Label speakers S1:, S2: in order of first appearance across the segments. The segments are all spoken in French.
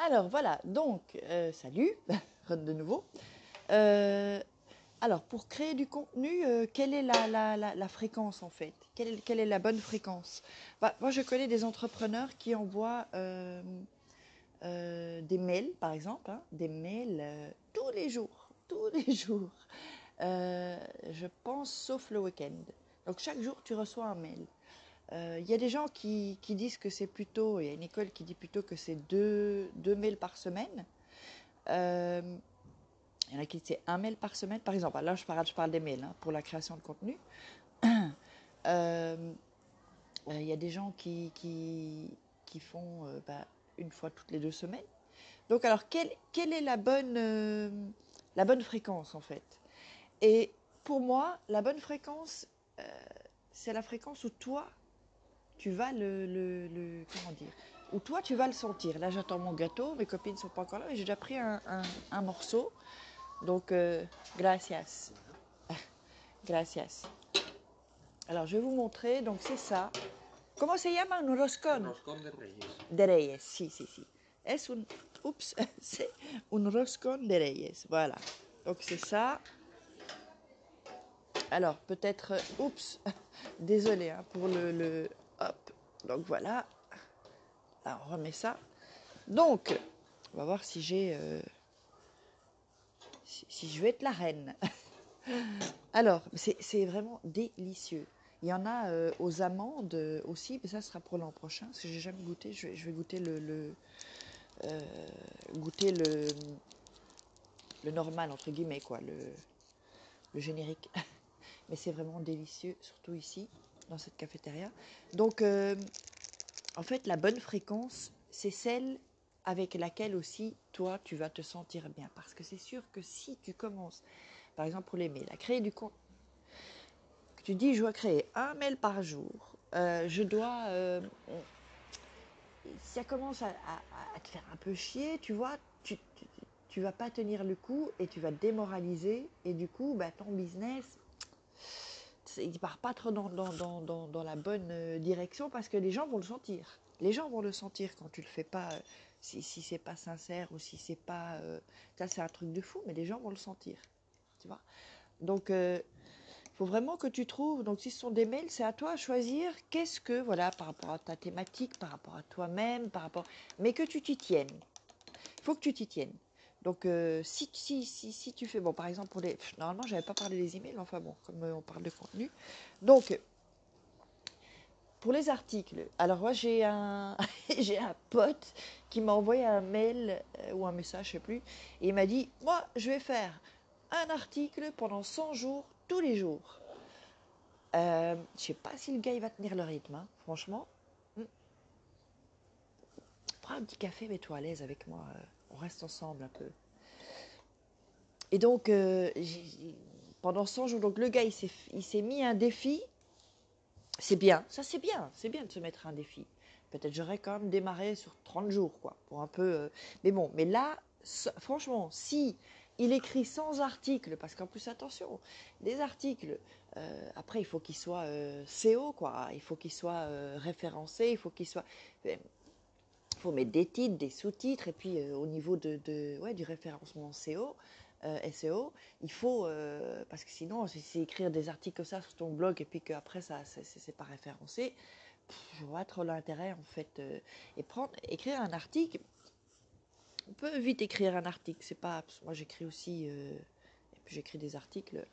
S1: Alors voilà, donc salut, de nouveau. Euh, alors pour créer du contenu, quelle est la fréquence en fait? Quelle est la bonne fréquence? Bah, moi je connais des entrepreneurs qui envoient des mails par exemple, hein, des mails tous les jours, tous les jours. Je pense sauf le week-end. Donc chaque jour tu reçois un mail. Il y a des gens qui disent que c'est plutôt, il y a une école qui dit plutôt que c'est deux mails par semaine. Euh, il y en a qui disent c'est un mail par semaine. Par exemple, là je parle des mails hein, pour la création de contenu. Euh, il y a des gens qui font une fois toutes les 2 semaines. Donc alors, quelle est la bonne fréquence en fait? Et pour moi, la bonne fréquence, euh, c'est la fréquence où toi, tu vas comment dire, où toi tu vas le sentir. Là j'attends mon gâteau, mes copines ne sont pas encore là, mais j'ai déjà pris un morceau. Donc gracias, gracias. Alors je vais vous montrer, donc c'est ça. Comment se llama un roscón?
S2: Roscón de Reyes.
S1: De Reyes, si, si, si. Es un, oups, c'est un roscón de Reyes, voilà. Donc c'est ça. Alors peut-être, oups, désolé hein, pour hop. Donc voilà. Alors on remet ça. Donc, on va voir si j'ai, si je vais être la reine. Alors, c'est vraiment délicieux. Il y en a aux amandes aussi, mais ça sera pour l'an prochain, parce que j'ai jamais goûté. Je vais goûter euh, goûter le normal entre guillemets quoi, le générique. Mais c'est vraiment délicieux, surtout ici, dans cette cafétéria. Donc, en fait, la bonne fréquence, c'est celle avec laquelle aussi, toi, tu vas te sentir bien. Parce que c'est sûr que si tu commences, par exemple pour les mails, à créer du contenu, que tu dis, je dois créer un mail par jour, je dois... si ça commence à te faire un peu chier, tu vois, tu vas pas tenir le coup et tu vas te démoraliser. Et du coup, bah, ton business, il part pas trop dans la bonne direction parce que les gens vont le sentir. Les gens vont le sentir quand tu le fais pas, si c'est pas sincère ou si c'est pas... ça c'est un truc de fou, mais les gens vont le sentir. Tu vois. Donc, il faut vraiment que tu trouves, donc si ce sont des mails, c'est à toi de choisir qu'est-ce que, voilà, par rapport à ta thématique, par rapport à toi-même, par rapport... Mais que tu t'y tiennes. Il faut que tu t'y tiennes. Donc, si tu fais, bon, par exemple, pour les... Normalement, je n'avais pas parlé des emails, enfin bon, comme on parle de contenu. Donc, pour les articles, alors moi, j'ai un, j'ai un pote qui m'a envoyé un mail ou un message, je ne sais plus, et il m'a dit, moi, je vais faire un article pendant 100 jours, tous les jours. Je sais pas si le gars il va tenir le rythme, hein, franchement. Prends un petit café, mets-toi à l'aise avec moi. On reste ensemble un peu. Et donc, pendant 100 jours, donc le gars il s'est mis un défi. C'est bien, ça c'est bien de se mettre un défi. Peut-être j'aurais quand même démarré sur 30 jours, quoi, pour un peu. Mais bon, mais là, franchement, si il écrit 100 articles, parce qu'en plus, attention, des articles, après, il faut qu'ils soient SEO, quoi. Il faut qu'ils soient référencés, il faut qu'ils soient. Il faut mettre des titres, des sous-titres, et puis au niveau ouais, du référencement SEO, il faut, parce que sinon, si c'est écrire des articles comme ça sur ton blog, et puis qu'après, ça, c'est pas référencé, je vois trop l'intérêt, en fait. Et écrire un article, on peut vite écrire un article, c'est pas... Moi, j'écris aussi, et puis j'écris des articles.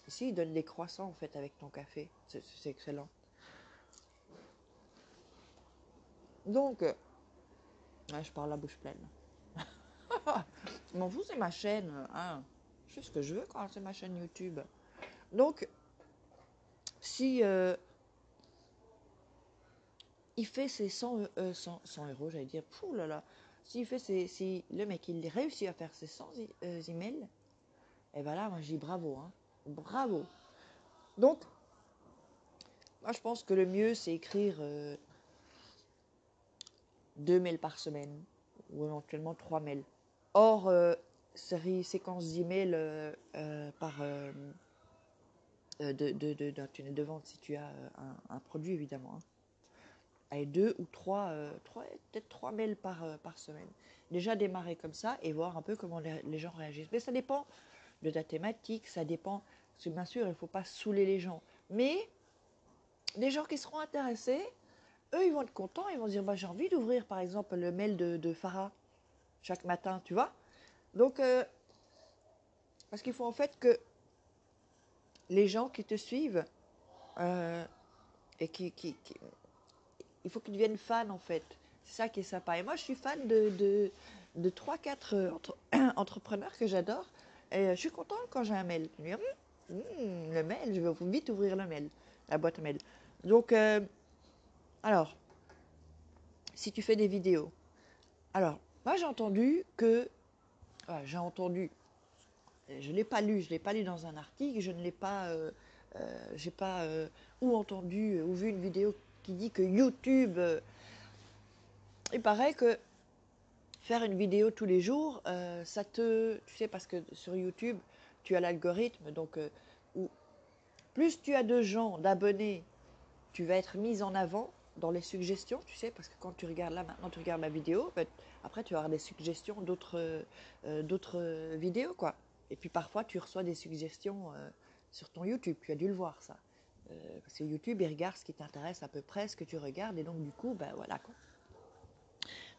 S1: Ici, ils donnent des croissants, en fait, avec ton café. C'est excellent. Donc, ouais, je parle la bouche pleine. Je m'en fous, c'est ma chaîne. Hein. Je fais ce que je veux quand c'est ma chaîne YouTube. Donc, si il fait ses 100 euros, j'allais dire, pouh là là, si le mec il réussit à faire ses 100 emails, et ben là, moi je dis bravo, hein, bravo. Donc, moi je pense que le mieux c'est écrire 2 mails par semaine, ou éventuellement 3 mails. Or, séquence d'emails par d'un tunnel de vente si tu as un produit évidemment. Hein. allez, 2 ou 3, peut-être 3 mails par semaine. Déjà démarrer comme ça et voir un peu comment les gens réagissent. Mais ça dépend de ta thématique, ça dépend, parce que bien sûr, il ne faut pas saouler les gens. Mais les gens qui seront intéressés, eux, ils vont être contents, ils vont se dire, bah, j'ai envie d'ouvrir, par exemple, le mail de Farah chaque matin, tu vois. Donc, parce qu'il faut en fait que les gens qui te suivent, euh, et il faut qu'ils deviennent fans, en fait. C'est ça qui est sympa. Et moi, je suis fan de 3-4 entrepreneurs que j'adore. Et je suis contente quand j'ai un mail. Je me dis, le mail, je vais vite ouvrir le mail, la boîte mail. Donc, alors, si tu fais des vidéos. Alors, moi, j'ai entendu que... j'ai entendu... Je ne l'ai pas lu, je ne l'ai pas lu dans un article, je ne l'ai pas... j'ai pas ou entendu ou vu une vidéo qui dit que YouTube... il paraît que faire une vidéo tous les jours, ça te... Tu sais, parce que sur YouTube, tu as l'algorithme, donc où plus tu as de gens, d'abonnés, tu vas être mis en avant dans les suggestions, tu sais, parce que quand tu regardes là, maintenant tu regardes ma vidéo, ben, après tu vas avoir des suggestions d'autres vidéos, quoi. Et puis parfois tu reçois des suggestions sur ton YouTube, tu as dû le voir ça. Parce que YouTube, il regarde ce qui t'intéresse à peu près, ce que tu regardes, et donc du coup, ben voilà, quoi.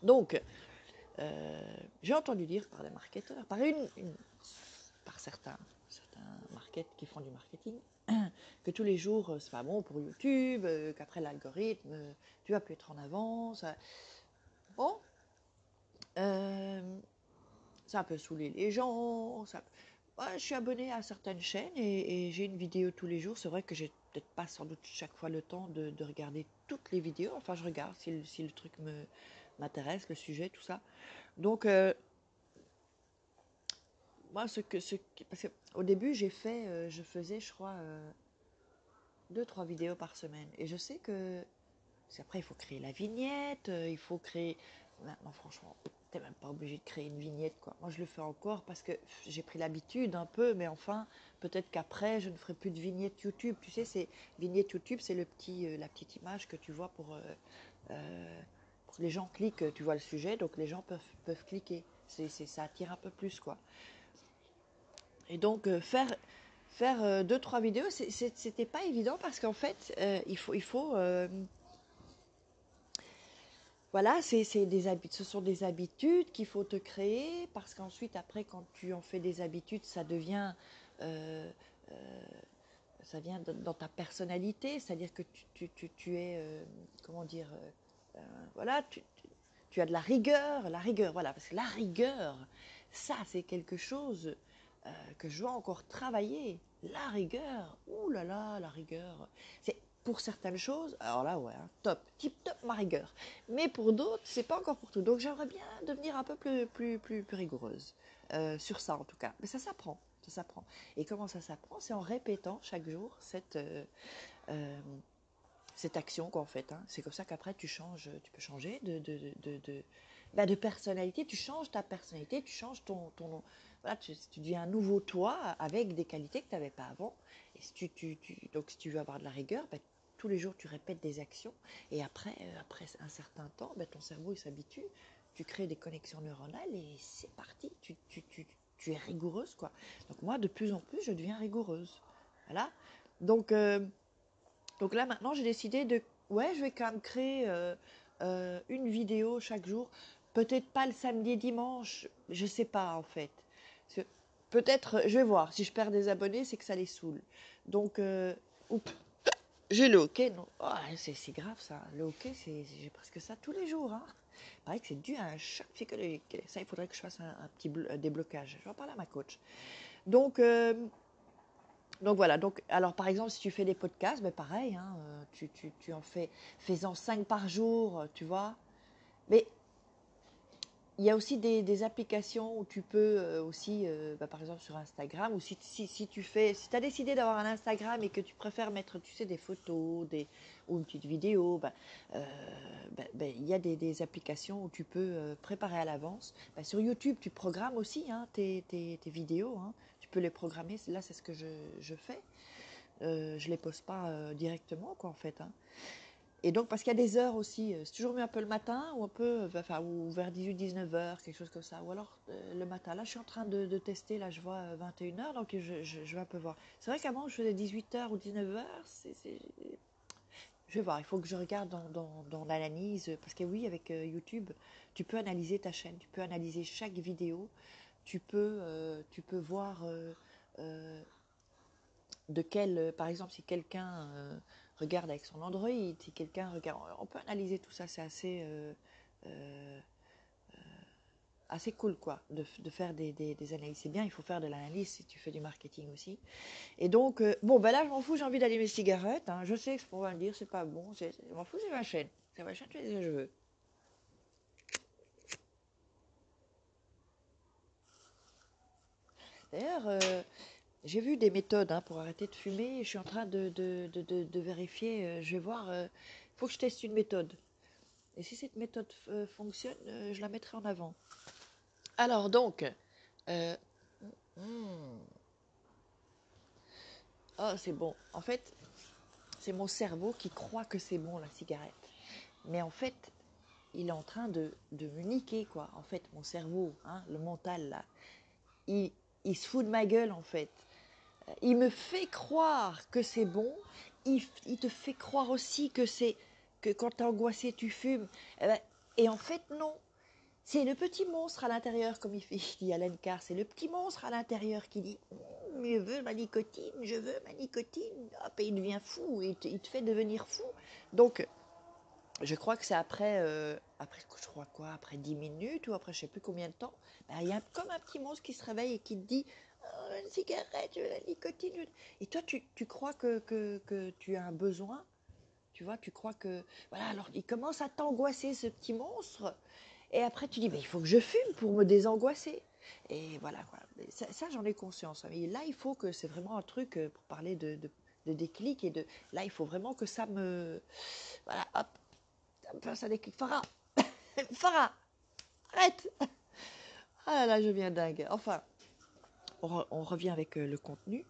S1: Donc, j'ai entendu dire par des marketeurs, par certains marketeurs qui font du marketing, que tous les jours, c'est pas bon pour YouTube, qu'après l'algorithme, tu vas plus être en avant. Ça... Bon, ça peut saouler les gens. Ouais, je suis abonnée à certaines chaînes et j'ai une vidéo tous les jours. C'est vrai que j'ai peut-être pas sans doute chaque fois le temps de regarder toutes les vidéos. Enfin, je regarde si le truc m'intéresse, le sujet, tout ça. Donc, moi, parce qu'au début, je faisais, je crois, 2-3 vidéos par semaine. Et je sais que, parce qu'après, il faut créer la vignette, il faut créer... Maintenant, franchement, t'es même pas obligé de créer une vignette, quoi. Moi, je le fais encore parce que j'ai pris l'habitude un peu, mais enfin, peut-être qu'après, je ne ferai plus de vignette YouTube. Tu sais, vignette YouTube, c'est la petite image que tu vois pour que les gens cliquent. Tu vois le sujet, donc les gens peuvent cliquer. Ça attire un peu plus, quoi. Et donc, faire 2-3 vidéos, c'était pas évident parce qu'en fait, voilà, ce sont des habitudes qu'il faut te créer parce qu'ensuite, après, quand tu en fais des habitudes, euh, euh, ça vient dans ta personnalité, c'est-à-dire que tu es, comment dire, voilà, tu as de la rigueur, voilà, parce que la rigueur, ça, c'est quelque chose que je dois encore travailler. La rigueur, ouh là là, la rigueur. C'est pour certaines choses, alors là, ouais, hein, top, tip top ma rigueur. Mais pour d'autres, c'est pas encore pour tout. Donc j'aimerais bien devenir un peu plus rigoureuse sur ça en tout cas. Mais ça s'apprend, ça s'apprend. Et comment ça s'apprend? C'est en répétant chaque jour euh, cette action qu'en fait. Hein. C'est comme ça qu'après tu peux changer de personnalité. Tu changes ta personnalité, tu changes voilà, tu deviens un nouveau toi avec des qualités que tu n'avais pas avant. Et donc si tu veux avoir de la rigueur, ben, tous les jours tu répètes des actions et après un certain temps, ben, ton cerveau il s'habitue. Tu crées des connexions neuronales et c'est parti. Tu es rigoureuse, quoi. Donc moi, de plus en plus, je deviens rigoureuse. Voilà. Donc, donc là, maintenant, j'ai décidé ouais, je vais quand même créer une vidéo chaque jour. Peut-être pas le samedi et dimanche, je sais pas en fait. Peut-être, je vais voir. Si je perds des abonnés, c'est que ça les saoule. Donc, j'ai le hockey. Non. Oh, c'est grave ça. Le hockey, j'ai presque ça tous les jours. Hein. Il paraît que c'est dû à un choc psychologique. Ça, il faudrait que je fasse un petit déblocage. Je vais en parler à ma coach. Donc, donc voilà, alors par exemple, si tu fais des podcasts, ben pareil, hein, tu en fais-en 5 par jour, tu vois. Mais il y a aussi des applications où tu peux aussi, par exemple sur Instagram, ou si tu as décidé d'avoir un Instagram et que tu préfères mettre, tu sais, des photos, ou une petite vidéo, il y a des applications où tu peux préparer à l'avance. Sur YouTube, tu programmes aussi hein, tes vidéos, hein. Tu peux les programmer, là c'est ce que je fais. Je ne les poste pas directement, quoi, en fait. Hein. Et donc, parce qu'il y a des heures aussi, c'est toujours mieux un peu le matin ou un peu, enfin, ou vers 18-19 heures, quelque chose comme ça. Ou alors le matin. Là, je suis en train de tester, là, je vois 21 heures, donc je vais un peu voir. C'est vrai qu'avant, je faisais 18 heures ou 19 heures. Je vais voir, il faut que je regarde dans l'analyse. Parce que oui, avec YouTube, tu peux analyser ta chaîne, tu peux analyser chaque vidéo, tu peux voir euh, par exemple, si quelqu'un regarde avec son Android, si quelqu'un regarde, on peut analyser tout ça, c'est euh, assez cool quoi, de faire des analyses. C'est bien, il faut faire de l'analyse si tu fais du marketing aussi. Et donc, bon, ben là, je m'en fous, j'ai envie d'allumer mes cigarettes. Hein. Je sais ce qu'on va me dire, c'est pas bon, je m'en fous, c'est ma chaîne. C'est ma chaîne, je fais ce que je veux. D'ailleurs, j'ai vu des méthodes hein, pour arrêter de fumer. Je suis en train de vérifier. Je vais voir. Il faut que je teste une méthode. Et si cette méthode fonctionne, je la mettrai en avant. Alors donc, euh, hmm, oh c'est bon. En fait, c'est mon cerveau qui croit que c'est bon la cigarette. Mais en fait, il est en train de me niquer quoi. En fait, mon cerveau, hein, le mental là, il, il se fout de ma gueule en fait. Il me fait croire que c'est bon. Il te fait croire aussi que quand t'es angoissé, tu fumes. Et en fait, non. C'est le petit monstre à l'intérieur, comme il dit Alan Carr. C'est le petit monstre à l'intérieur qui dit je veux ma nicotine, je veux ma nicotine. Hop, et il devient fou, il te fait devenir fou. Donc, je crois que c'est après, je crois quoi, après 10 minutes ou après je sais plus combien de temps, ben, il y a comme un petit monstre qui se réveille et qui te dit oh, une cigarette, je veux la nicotine. Et toi, tu crois que tu as un besoin, tu vois, tu crois que. Voilà, alors il commence à t'angoisser ce petit monstre. Et après, tu dis, mais il faut que je fume pour me désangoisser. Et voilà, quoi. Ça, j'en ai conscience. Mais là, il faut que c'est vraiment un truc pour parler de déclic. Là, il faut vraiment que ça me. Voilà, hop, ça me fasse un déclic. Farah, Farah, arrête. Ah là là, je viens dingue. Enfin, on revient avec le contenu.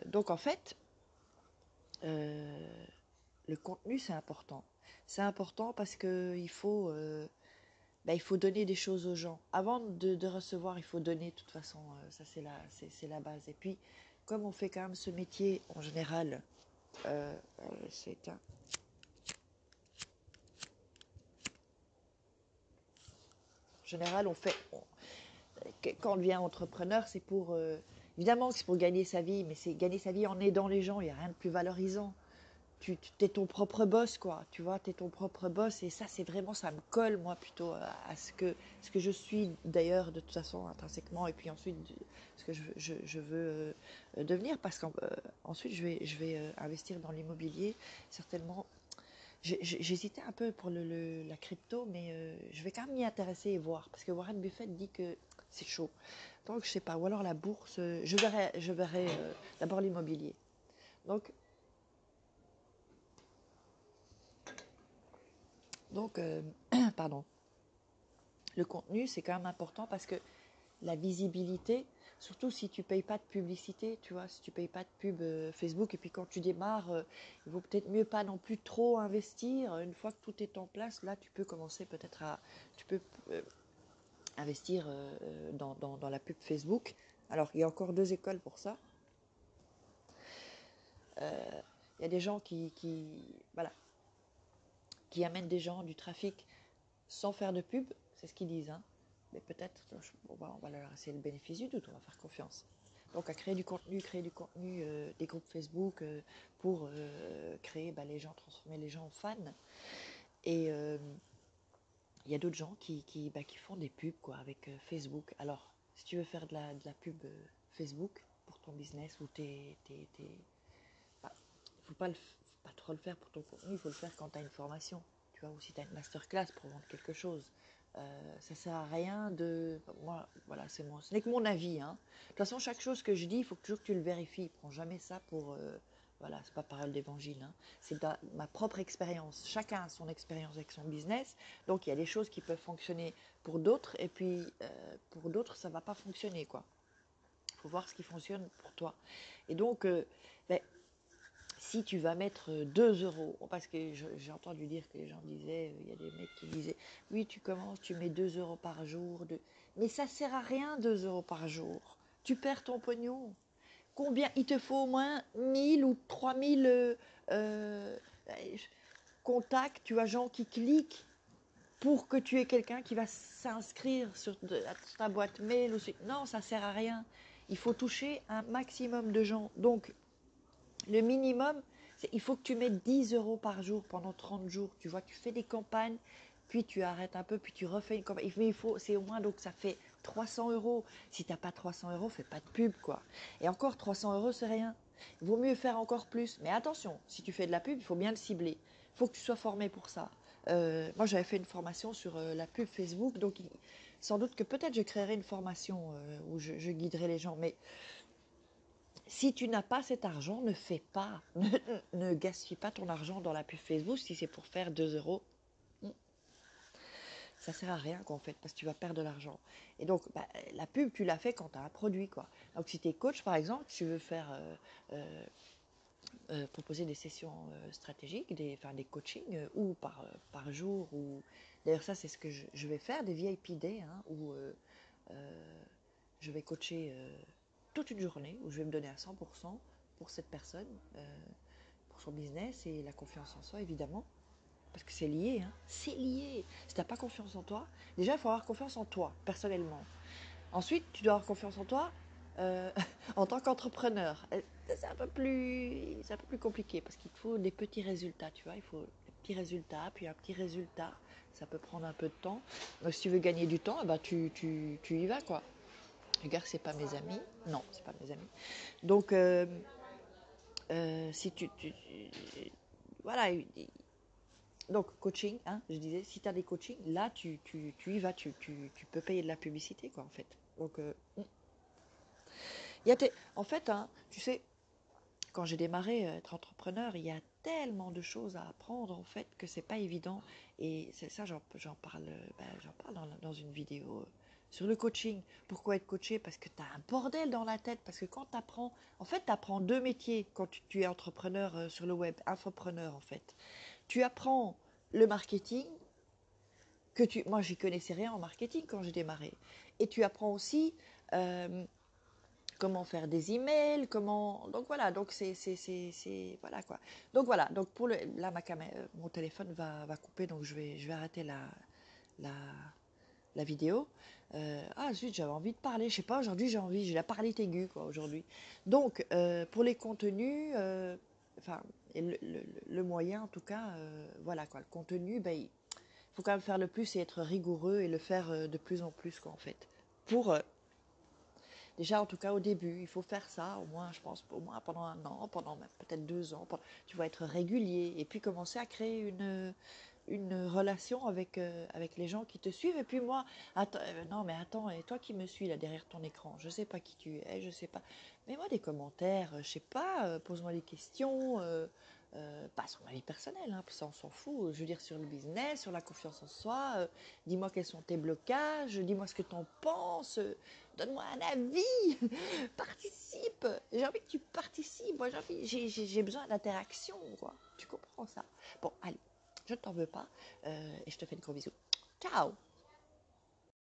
S1: Donc, en fait, euh, le contenu, c'est important. C'est important parce il faut donner des choses aux gens. Avant de recevoir, il faut donner de toute façon. Ça, c'est la base. Et puis, comme on fait quand même ce métier en général, c'est un. En général, quand on devient entrepreneur, c'est pour. Évidemment que c'est pour gagner sa vie, mais c'est gagner sa vie en aidant les gens. Il n'y a rien de plus valorisant. Tu es ton propre boss, quoi. Tu vois, tu es ton propre boss. Et ça, c'est vraiment, ça me colle, moi, plutôt à ce que je suis, d'ailleurs, de toute façon, intrinsèquement. Et puis ensuite, ce que je veux devenir. Parce qu'ensuite, je vais investir dans l'immobilier, certainement. J'hésitais un peu pour la crypto, mais je vais quand même m'y intéresser et voir. Parce que Warren Buffett dit que c'est chaud. Donc, je sais pas. Ou alors la bourse, je verrai d'abord l'immobilier. Donc, Donc, pardon, le contenu, c'est quand même important parce que la visibilité, surtout si tu ne payes pas de publicité, tu vois, si tu ne payes pas de pub Facebook, et puis quand tu démarres, il vaut peut-être mieux pas non plus trop investir. Une fois que tout est en place, là, tu peux commencer peut-être tu peux investir dans la pub Facebook. Alors, il y a encore deux écoles pour ça. Il y a des gens voilà, qui amènent des gens, du trafic, sans faire de pub, c'est ce qu'ils disent. Hein. Mais peut-être, on va leur laisser le bénéfice du doute, on va faire confiance. Donc à créer du contenu, des groupes Facebook pour créer les gens, transformer les gens en fans. Et il y a d'autres gens qui font des pubs quoi, avec Facebook. Alors, si tu veux faire de la pub Facebook pour ton business ou faut pas trop le faire pour ton contenu, il faut le faire quand tu as une formation, tu vois, ou si tu as une masterclass pour vendre quelque chose. Ça sert à rien moi, voilà, ce n'est que mon avis. Hein. De toute façon, chaque chose que je dis, il faut toujours que tu le vérifies. Prends jamais ça pour. Voilà, c'est pas parole d'évangile. Hein. C'est ma propre expérience. Chacun a son expérience avec son business. Donc, il y a des choses qui peuvent fonctionner pour d'autres, et puis pour d'autres, ça va pas fonctionner, quoi. Il faut voir ce qui fonctionne pour toi. Et donc, ben, si tu vas mettre 2 euros, parce que j'ai entendu dire que les gens disaient, il y a des mecs qui disaient, oui, tu commences, tu mets 2 euros par jour, mais ça sert à rien 2 euros par jour. Tu perds ton pognon. Combien il te faut au moins 1000 ou 3000 contacts, tu as gens qui cliquent pour que tu aies quelqu'un qui va s'inscrire sur ta boîte mail. Non, ça sert à rien. Il faut toucher un maximum de gens. Donc, le minimum, il faut que tu mettes 10 euros par jour pendant 30 jours. Tu vois, tu fais des campagnes, puis tu arrêtes un peu, puis tu refais une campagne. Mais c'est au moins, donc ça fait 300 euros. Si tu n'as pas 300 euros, fais pas de pub, quoi. Et encore, 300 euros, c'est rien. Il vaut mieux faire encore plus. Mais attention, si tu fais de la pub, il faut bien le cibler. Il faut que tu sois formé pour ça. Moi, j'avais fait une formation sur la pub Facebook, donc sans doute que peut-être je créerai une formation où je guiderai les gens. Mais si tu n'as pas cet argent, ne fais pas, ne gaspille pas ton argent dans la pub Facebook si c'est pour faire 2 euros. Ça sert à rien qu'en fait, parce que tu vas perdre de l'argent. Et donc, la pub, tu l'as fait quand tu as un produit, quoi. Donc, si tu es coach, par exemple, tu veux faire proposer des sessions stratégiques, des coachings, ou par jour, ou d'ailleurs ça c'est ce que je vais faire, des VIP Day, hein, où je vais coacher toute une journée, où je vais me donner à 100% pour cette personne, pour son business et la confiance en soi évidemment, parce que c'est lié, hein, c'est lié. Si tu n'as pas confiance en toi, déjà il faut avoir confiance en toi, personnellement. Ensuite, tu dois avoir confiance en toi en tant qu'entrepreneur. C'est un peu plus compliqué parce qu'il te faut des petits résultats, tu vois. Il faut des petits résultats, puis un petit résultat. Ça peut prendre un peu de temps. Donc, si tu veux gagner du temps, tu y vas, quoi. Regarde, c'est pas mes amis. Non, c'est pas mes amis. Donc, si voilà. Donc, coaching, hein, je disais, si tu as des coachings, là, tu y vas, tu peux payer de la publicité, quoi, en fait. Donc, en fait, hein, tu sais, quand j'ai démarré être entrepreneur, il y a tellement de choses à apprendre, en fait, que c'est pas évident. Et c'est ça, j'en parle, j'en parle dans une vidéo sur le coaching. Pourquoi être coaché? Parce que tu as un bordel dans la tête. Parce que quand tu apprends, en fait, tu apprends deux métiers quand tu es entrepreneur sur le web, infopreneur, en fait. Tu apprends le marketing, moi, j'y connaissais rien en marketing quand j'ai démarré. Et tu apprends aussi comment faire des emails, donc voilà, donc c'est voilà quoi. Donc voilà, donc là mon téléphone va couper, donc je vais arrêter la, la vidéo. Ah zut, j'avais envie de parler, je sais pas, aujourd'hui j'ai la parlite aiguë quoi aujourd'hui. Donc pour les contenus, enfin et le moyen en tout cas, voilà quoi, le contenu, il faut quand même faire le plus et être rigoureux et le faire de plus en plus quoi en fait. Pour déjà, en tout cas, au début, il faut faire ça, au moins, je pense, au moins pendant 1 an, pendant même peut-être 2 ans. Tu vas être régulier et puis commencer à créer une relation avec les gens qui te suivent. Et puis moi, non, mais attends, et toi qui me suis là derrière ton écran, je sais pas qui tu es, je sais pas. Mets-moi des commentaires, je sais pas, pose-moi des questions. Pas sur ma vie personnelle, hein, ça on s'en fout. Je veux dire sur le business, sur la confiance en soi. Dis-moi quels sont tes blocages, dis-moi ce que tu en penses. Donne-moi un avis, participe. J'ai envie que tu participes. Moi, j'ai besoin d'interaction, quoi. Tu comprends ça? Bon, allez, je ne t'en veux pas et je te fais de gros bisous. Ciao!